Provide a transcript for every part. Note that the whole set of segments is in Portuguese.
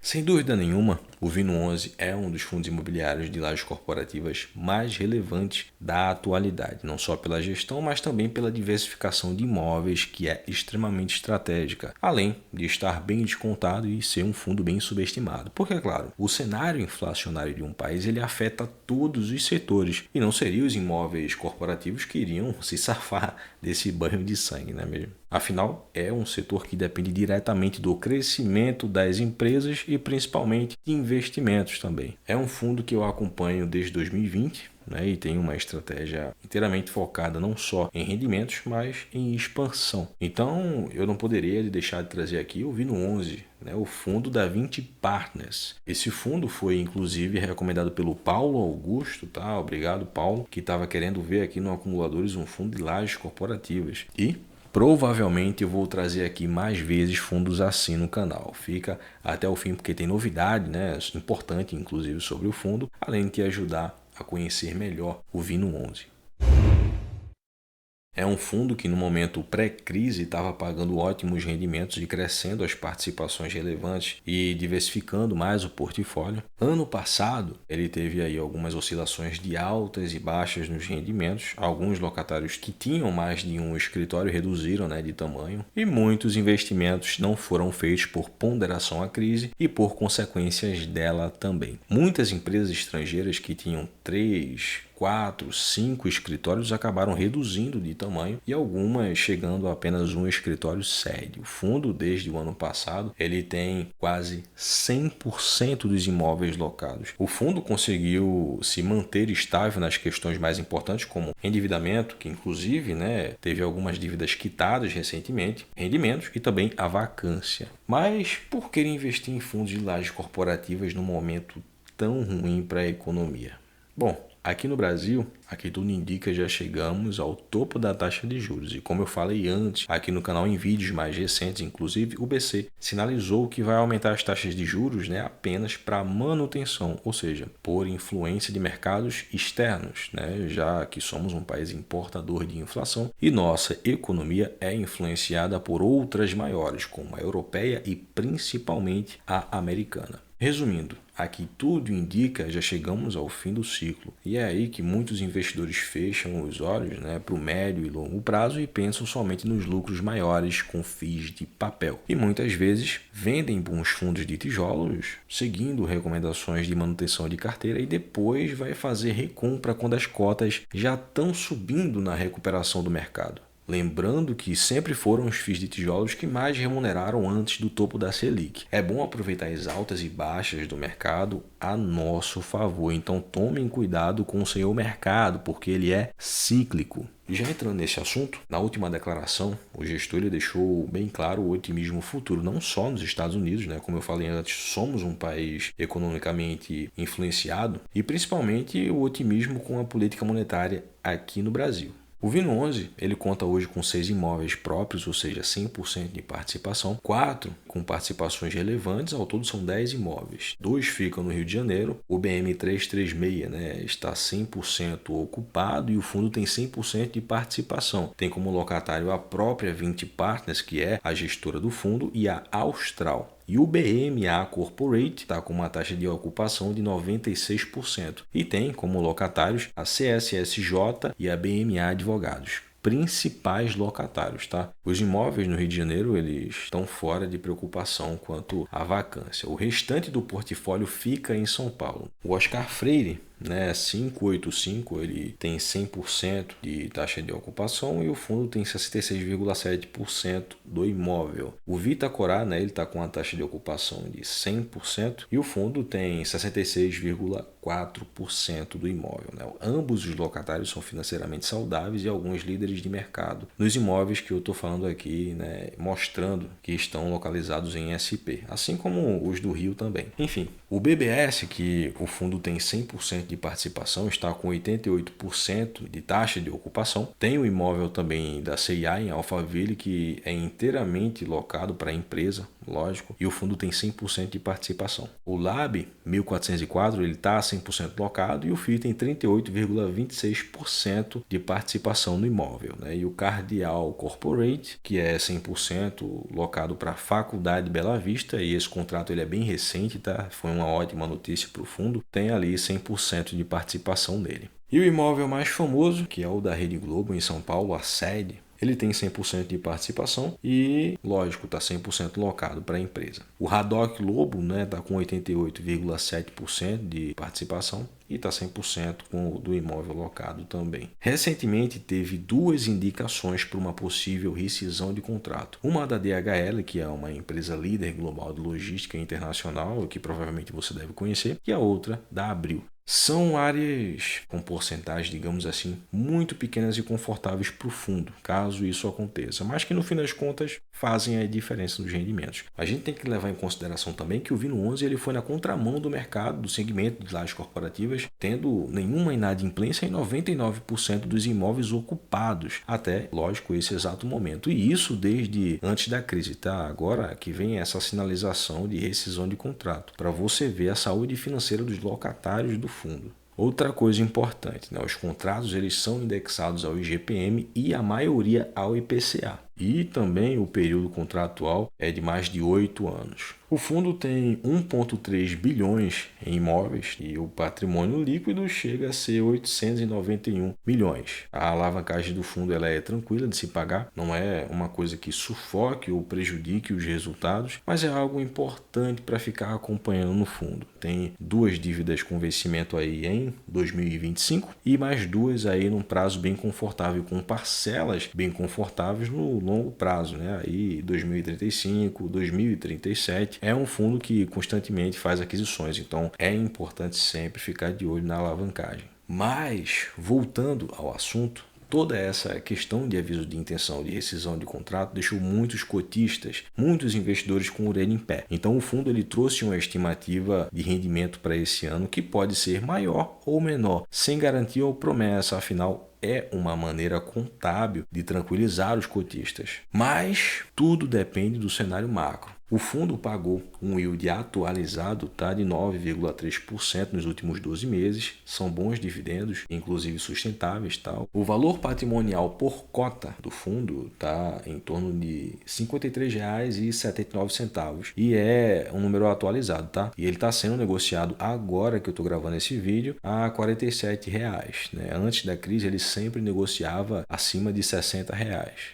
Sem dúvida nenhuma, o Vino11 é um dos fundos imobiliários de lajes corporativas mais relevantes da atualidade, não só pela gestão, mas também pela diversificação de imóveis, que é extremamente estratégica, além de estar bem descontado e ser um fundo bem subestimado. Porque, claro, o cenário inflacionário de um país ele afeta todos os setores, e não seriam os imóveis corporativos que iriam se safar desse banho de sangue, não é mesmo? Afinal, é um setor que depende diretamente do crescimento das empresas e principalmente de investimentos também. É um fundo que eu acompanho desde 2020, né, e tem uma estratégia inteiramente focada não só em rendimentos, mas em expansão. Então, eu não poderia deixar de trazer aqui o Vino11, né, o fundo da 20 Partners. Esse fundo foi inclusive recomendado pelo Paulo Augusto, tá? Obrigado, Paulo, que estava querendo ver aqui no Acumuladores um fundo de lajes corporativas. E provavelmente eu vou trazer aqui mais vezes fundos assim no canal. Fica até o fim porque tem novidade, né, importante inclusive sobre o fundo, além de te ajudar a conhecer melhor o Vino11. É um fundo que no momento pré-crise estava pagando ótimos rendimentos e crescendo as participações relevantes e diversificando mais o portfólio. Ano passado, ele teve aí algumas oscilações de altas e baixas nos rendimentos. Alguns locatários que tinham mais de um escritório reduziram, né, de tamanho, e muitos investimentos não foram feitos por ponderação à crise e por consequências dela também. Muitas empresas estrangeiras que tinham 3, 4, 5 escritórios acabaram reduzindo de tamanho e algumas chegando a apenas um escritório sede. O fundo, desde o ano passado, ele tem quase 100% dos imóveis locados. O fundo conseguiu se manter estável nas questões mais importantes, como endividamento, que inclusive, né, teve algumas dívidas quitadas recentemente, rendimentos e também a vacância. Mas por que investir em fundos de lajes corporativas num momento tão ruim para a economia? Bom, aqui no Brasil, aqui tudo indica já chegamos ao topo da taxa de juros. E como eu falei antes, aqui no canal em vídeos mais recentes, inclusive, o BC sinalizou que vai aumentar as taxas de juros, né, apenas para manutenção, ou seja, por influência de mercados externos, né, já que somos um país importador de inflação e nossa economia é influenciada por outras maiores, como a europeia e principalmente a americana. Resumindo, aqui tudo indica já chegamos ao fim do ciclo e é aí que muitos investidores fecham os olhos, né, para o médio e longo prazo e pensam somente nos lucros maiores com FIIs de papel. E muitas vezes vendem bons fundos de tijolos seguindo recomendações de manutenção de carteira e depois vai fazer recompra quando as cotas já estão subindo na recuperação do mercado. Lembrando que sempre foram os FIIs de tijolos que mais remuneraram antes do topo da Selic. É bom aproveitar as altas e baixas do mercado a nosso favor. Então tomem cuidado com o seu mercado, porque ele é cíclico. E já entrando nesse assunto, na última declaração, o gestor ele deixou bem claro o otimismo futuro, não só nos Estados Unidos, né? Como eu falei antes, somos um país economicamente influenciado, e principalmente o otimismo com a política monetária aqui no Brasil. O Vino11 ele conta hoje com 6 imóveis próprios, ou seja, 100% de participação, 4 com participações relevantes, ao todo são 10 imóveis. 2 ficam no Rio de Janeiro, o BM336, né, está 100% ocupado e o fundo tem 100% de participação. Tem como locatário a própria 20 Partners, que é a gestora do fundo, e a Austral. E o BMA Corporate está com uma taxa de ocupação de 96% e tem como locatários a CSSJ e a BMA Advogados, principais locatários, tá? Os imóveis no Rio de Janeiro eles estão fora de preocupação quanto à vacância. O restante do portfólio fica em São Paulo. O Oscar Freire, né, 585, ele tem 100% de taxa de ocupação e o fundo tem 66,7% do imóvel. O Vitacorá, né, ele está com uma taxa de ocupação de 100% e o fundo tem 66,4% do imóvel, né? Ambos os locatários são financeiramente saudáveis e alguns líderes de mercado nos imóveis que eu estou falando aqui, né, mostrando que estão localizados em SP, assim como os do Rio também. Enfim, o BBS, que o fundo tem 100% de participação, está com 88% de taxa de ocupação. Tem o imóvel também da CIA em Alphaville, que é inteiramente locado para a empresa, lógico, e o fundo tem 100% de participação. O LAB 1404 ele está 100% locado e o FII tem 38,26% de participação no imóvel, né? E o Cardeal Corporate, que é 100% locado para a Faculdade Bela Vista, e esse contrato ele é bem recente, tá? Foi uma ótima notícia para o fundo, tem ali 100% de participação nele. E o imóvel mais famoso, que é o da Rede Globo em São Paulo, a sede, ele tem 100% de participação e, lógico, está 100% locado para a empresa. O Haddock Lobo está com 88,7% de participação e está 100% com o do imóvel locado também. Recentemente teve duas indicações para uma possível rescisão de contrato. Uma da DHL, que é uma empresa líder global de logística internacional, que provavelmente você deve conhecer, e a outra da Abril. São áreas com porcentagens, digamos assim, muito pequenas e confortáveis para o fundo, caso isso aconteça, mas que no fim das contas fazem a diferença nos rendimentos. A gente tem que levar em consideração também que o Vino 11 ele foi na contramão do mercado, do segmento de lajes corporativas, tendo nenhuma inadimplência em 99% dos imóveis ocupados, até, lógico, esse exato momento. E isso desde antes da crise, tá? Agora que vem essa sinalização de rescisão de contrato, para você ver a saúde financeira dos locatários do fundo. Outra coisa importante, os contratos eles são indexados ao IGPM e a maioria ao IPCA. E também o período contratual é de mais de 8 anos. O fundo tem 1,3 bilhões em imóveis e o patrimônio líquido chega a ser 891 milhões. A alavancagem do fundo ela é tranquila de se pagar, não é uma coisa que sufoque ou prejudique os resultados, mas é algo importante para ficar acompanhando no fundo. Tem 2 dívidas com vencimento aí em 2025 e mais 2 aí num prazo bem confortável, com parcelas bem confortáveis no longo prazo, aí 2035, 2037. É um fundo que constantemente faz aquisições, então é importante sempre ficar de olho na alavancagem. Mas, voltando ao assunto, toda essa questão de aviso de intenção de rescisão de contrato deixou muitos cotistas, muitos investidores com a orelha em pé. Então o fundo ele trouxe uma estimativa de rendimento para esse ano que pode ser maior ou menor, sem garantia ou promessa, afinal é uma maneira contábil de tranquilizar os cotistas. Mas tudo depende do cenário macro. O fundo pagou um yield atualizado de 9,3% nos últimos 12 meses. São bons dividendos, inclusive sustentáveis. O valor patrimonial por cota do fundo está em torno de R$ 53,79 e é um número atualizado. E ele está sendo negociado agora que eu estou gravando esse vídeo a R$ 47. Antes da crise ele sempre negociava acima de R$ 60.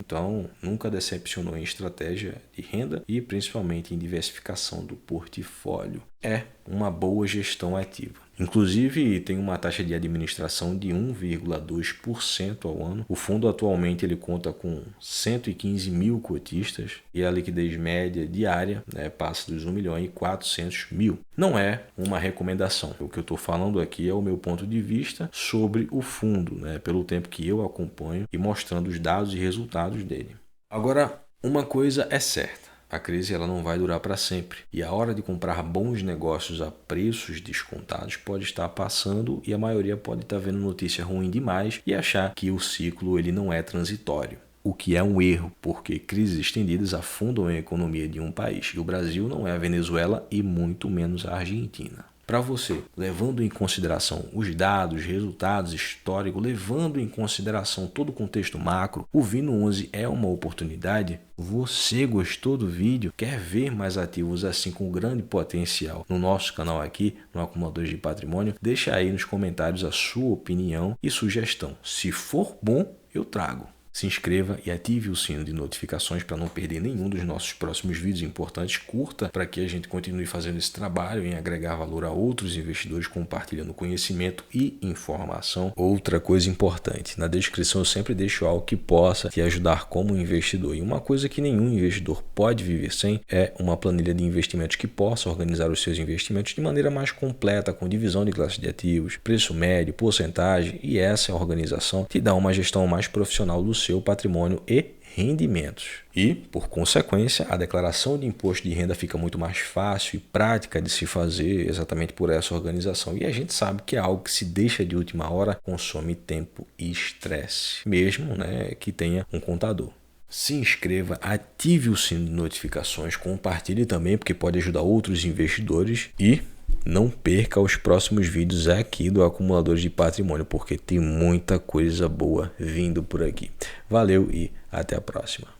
Então nunca decepcionou em estratégia de renda e principalmente em diversificação do portfólio. É uma boa gestão ativa. Inclusive, tem uma taxa de administração de 1,2% ao ano. O fundo atualmente ele conta com 115 mil cotistas e a liquidez média diária passa dos 1.400.000. Não é uma recomendação. O que eu estou falando aqui é o meu ponto de vista sobre o fundo, pelo tempo que eu acompanho e mostrando os dados e resultados dele. Agora, uma coisa é certa. A crise ela não vai durar para sempre e a hora de comprar bons negócios a preços descontados pode estar passando e a maioria pode estar vendo notícia ruim demais e achar que o ciclo ele não é transitório. O que é um erro, porque crises estendidas afundam a economia de um país e o Brasil não é a Venezuela e muito menos a Argentina. Para você, levando em consideração os dados, resultados históricos, levando em consideração todo o contexto macro, o Vino 11 é uma oportunidade? Você gostou do vídeo? Quer ver mais ativos assim com grande potencial no nosso canal aqui, no Acumuladores de Patrimônio? Deixa aí nos comentários a sua opinião e sugestão. Se for bom, eu trago. Se inscreva e ative o sino de notificações para não perder nenhum dos nossos próximos vídeos importantes. Curta para que a gente continue fazendo esse trabalho em agregar valor a outros investidores, compartilhando conhecimento e informação. Outra coisa importante, na descrição eu sempre deixo algo que possa te ajudar como investidor. E uma coisa que nenhum investidor pode viver sem é uma planilha de investimentos que possa organizar os seus investimentos de maneira mais completa, com divisão de classes de ativos, preço médio, porcentagem, e essa organização te dá uma gestão mais profissional do seu patrimônio e rendimentos. E, por consequência, a declaração de imposto de renda fica muito mais fácil e prática de se fazer exatamente por essa organização. E a gente sabe que é algo que se deixa de última hora consome tempo e estresse, mesmo que tenha um contador. Se inscreva, ative o sino de notificações, compartilhe também, porque pode ajudar outros investidores e não perca os próximos vídeos aqui do Acumuladores de Patrimônio, porque tem muita coisa boa vindo por aqui. Valeu e até a próxima.